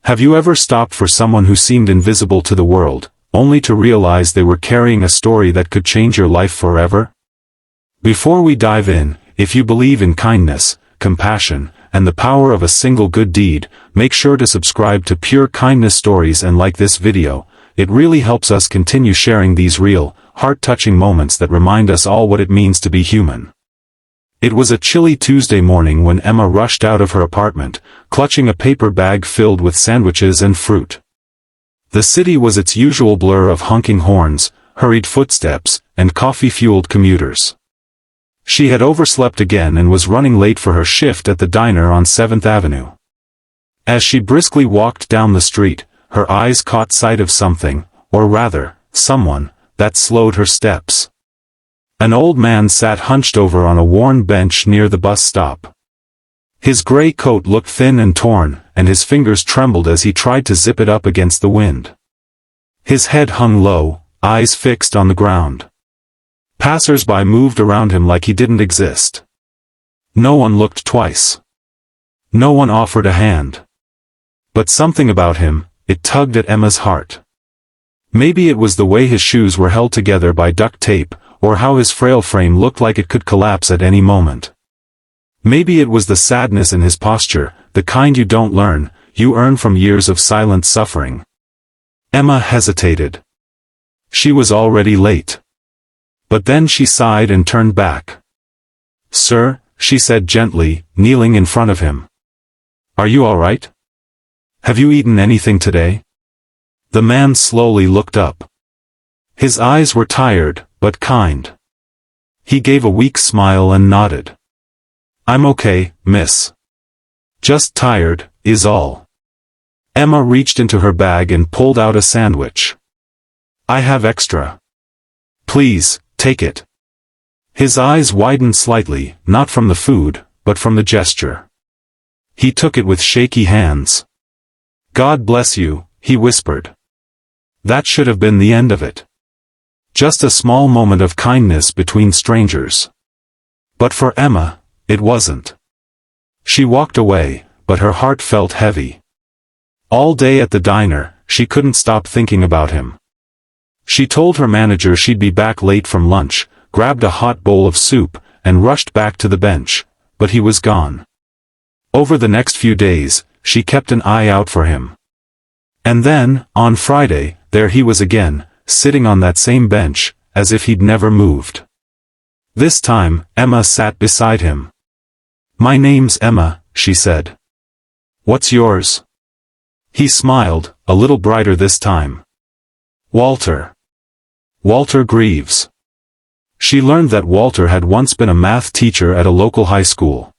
Have you ever stopped for someone who seemed invisible to the world, only to realize they were carrying a story that could change your life forever? Before we dive in, if you believe in kindness, compassion, and the power of a single good deed, make sure to subscribe to Pure Kindness Stories and like this video. It really helps us continue sharing these real, heart-touching moments that remind us all what it means to be human. It was a chilly Tuesday morning when Emma rushed out of her apartment, clutching a paper bag filled with sandwiches and fruit. The city was its usual blur of honking horns, hurried footsteps, and coffee-fueled commuters. She had overslept again and was running late for her shift at the diner on 7th Avenue. As she briskly walked down the street, her eyes caught sight of something, or rather, someone, that slowed her steps. An old man sat hunched over on a worn bench near the bus stop. His gray coat looked thin and torn, and his fingers trembled as he tried to zip it up against the wind. His head hung low, eyes fixed on the ground. Passers-by moved around him like he didn't exist. No one looked twice. No one offered a hand. But something about him, it tugged at Emma's heart. Maybe it was the way his shoes were held together by duct tape, or how his frail frame looked like it could collapse at any moment. Maybe it was the sadness in his posture, the kind you don't learn, you earn from years of silent suffering. Emma hesitated. She was already late. But then she sighed and turned back. "Sir," she said gently, kneeling in front of him. "Are you all right? Have you eaten anything today?" The man slowly looked up. His eyes were tired, but kind. He gave a weak smile and nodded. "I'm okay, miss. Just tired, is all." Emma reached into her bag and pulled out a sandwich. "I have extra. Please, take it." His eyes widened slightly, not from the food, but from the gesture. He took it with shaky hands. "God bless you," he whispered. That should have been the end of it. Just a small moment of kindness between strangers. But for Emma, it wasn't. She walked away, but her heart felt heavy. All day at the diner, she couldn't stop thinking about him. She told her manager she'd be back late from lunch, grabbed a hot bowl of soup, and rushed back to the bench, but he was gone. Over the next few days, she kept an eye out for him. And then, on Friday, there he was again, sitting on that same bench, as if he'd never moved. This time, Emma sat beside him. "My name's Emma," she said. "What's yours?" He smiled, a little brighter this time. "Walter. Walter Greaves." She learned that Walter had once been a math teacher at a local high school.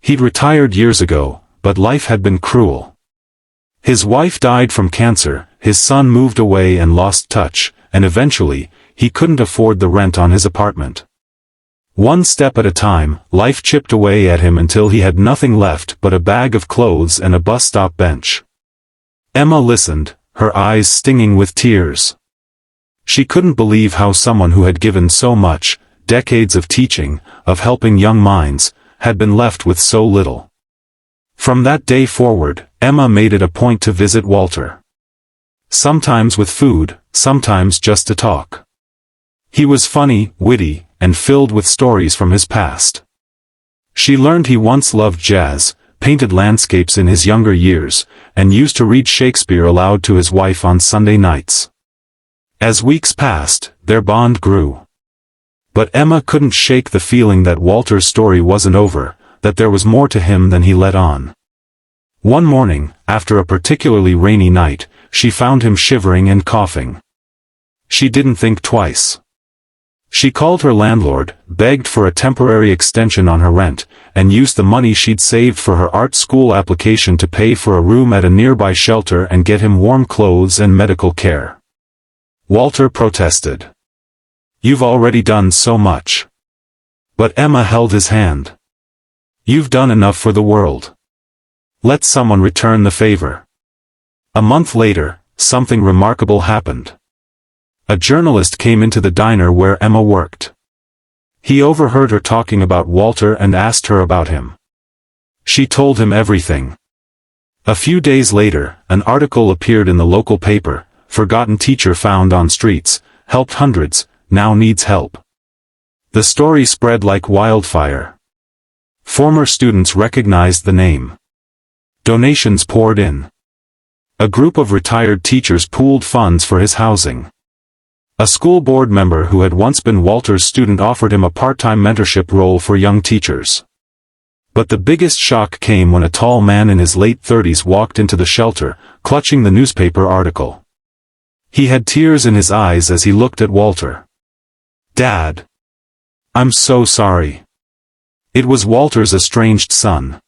He'd retired years ago, but life had been cruel. His wife died from cancer, his son moved away and lost touch, and eventually, he couldn't afford the rent on his apartment. One step at a time, life chipped away at him until he had nothing left but a bag of clothes and a bus stop bench. Emma listened, her eyes stinging with tears. She couldn't believe how someone who had given so much, decades of teaching, of helping young minds, had been left with so little. From that day forward, Emma made it a point to visit Walter. Sometimes with food, sometimes just to talk. He was funny, witty, and filled with stories from his past. She learned he once loved jazz, painted landscapes in his younger years, and used to read Shakespeare aloud to his wife on Sunday nights. As weeks passed, their bond grew. But Emma couldn't shake the feeling that Walter's story wasn't over, that there was more to him than he let on. One morning, after a particularly rainy night, she found him shivering and coughing. She didn't think twice. She called her landlord, begged for a temporary extension on her rent, and used the money she'd saved for her art school application to pay for a room at a nearby shelter and get him warm clothes and medical care. Walter protested. "You've already done so much." But Emma held his hand. "You've done enough for the world. Let someone return the favor." A month later, something remarkable happened. A journalist came into the diner where Emma worked. He overheard her talking about Walter and asked her about him. She told him everything. A few days later, an article appeared in the local paper: "Forgotten teacher found on streets, helped hundreds, now needs help." The story spread like wildfire. Former students recognized the name. Donations poured in. A group of retired teachers pooled funds for his housing. A school board member who had once been Walter's student offered him a part-time mentorship role for young teachers. But the biggest shock came when a tall man in his late 30s walked into the shelter, clutching the newspaper article. He had tears in his eyes as he looked at Walter. "Dad. I'm so sorry." It was Walter's estranged son.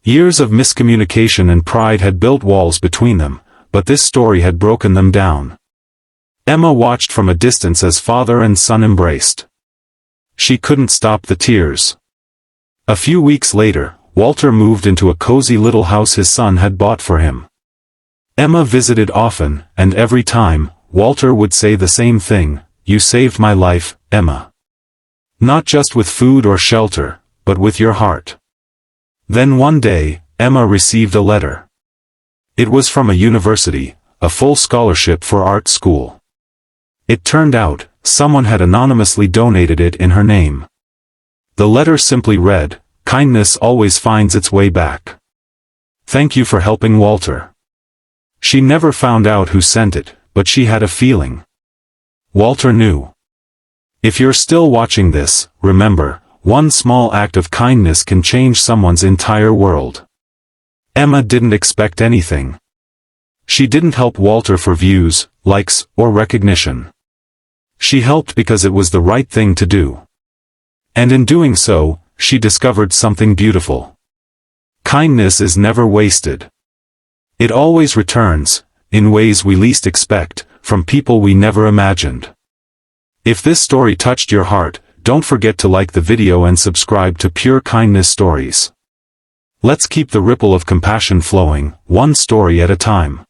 Years of miscommunication and pride had built walls between them, but this story had broken them down. Emma watched from a distance as father and son embraced. She couldn't stop the tears. A few weeks later, Walter moved into a cozy little house his son had bought for him. Emma visited often, and every time, Walter would say the same thing: "You saved my life, Emma. Not just with food or shelter, but with your heart." Then one day, Emma received a letter. It was from a university, a full scholarship for art school. It turned out, someone had anonymously donated it in her name. The letter simply read, "Kindness always finds its way back. Thank you for helping Walter." She never found out who sent it, but she had a feeling. Walter knew. If you're still watching this, remember, one small act of kindness can change someone's entire world. Emma didn't expect anything. She didn't help Walter for views, likes, or recognition. She helped because it was the right thing to do. And in doing so, she discovered something beautiful. Kindness is never wasted. It always returns, in ways we least expect, from people we never imagined. If this story touched your heart, don't forget to like the video and subscribe to Pure Kindness Stories. Let's keep the ripple of compassion flowing, one story at a time.